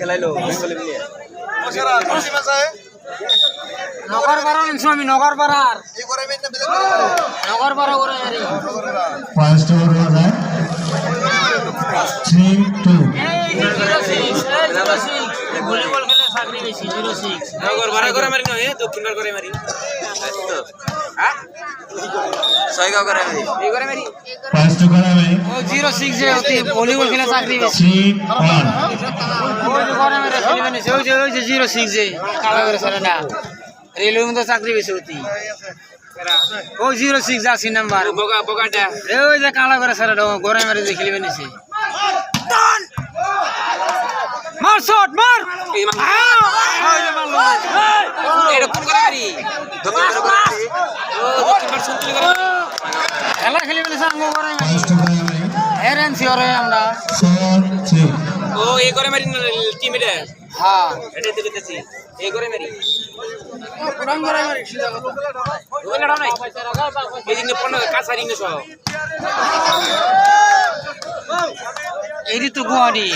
খেলাইলো নগরপাড়ার স্বামী নগরপাড়ার নগরপাড়া করে first over হওয়া যায় 3-2 ভলিবল খেলে চাকরি বেশি 06 নগরপাড়া করে মারি নয় দক্ষিণ পাড় করে মারি তো হ্যাঁ ছয়গাঁও করে মারি এই করে মারি ফার্স্ট ওভার হবে ও 06 যে হতে ভলিবল খেলে চাকরি বেশি 3-1 ওই যে করে মেরে খেলবে না ওই যে 06 যে কালা করে চলে না রেলওয়ে মধ্যে চাকরি বেশি হতি ওই 06 আসি নাম্বার বোকা বোকাটা ওই যে কালা করে চলে গরে মেরে যে খেলবে না সে মার শট মার এই মারলো এটা কোন করে মারি দক্ষিণ পাড় করে মারি ও দক্ষিণ পাড় সন্তুলি করে খেলা খেলবে না সাঙ্গ গরে মেরে ফার্স্ট ওভার হবে হেরেন সিওরে আমরা 4-3 ও এই করে মারি টিম এটা হ্যাঁ এটা দেখতেছি এই করে মারি পুরান গরে মেরে সিধা কথা ওই লড়াও নাই এই দিন পড়ন কাছারি নে সব এই তো গুয়াড়ি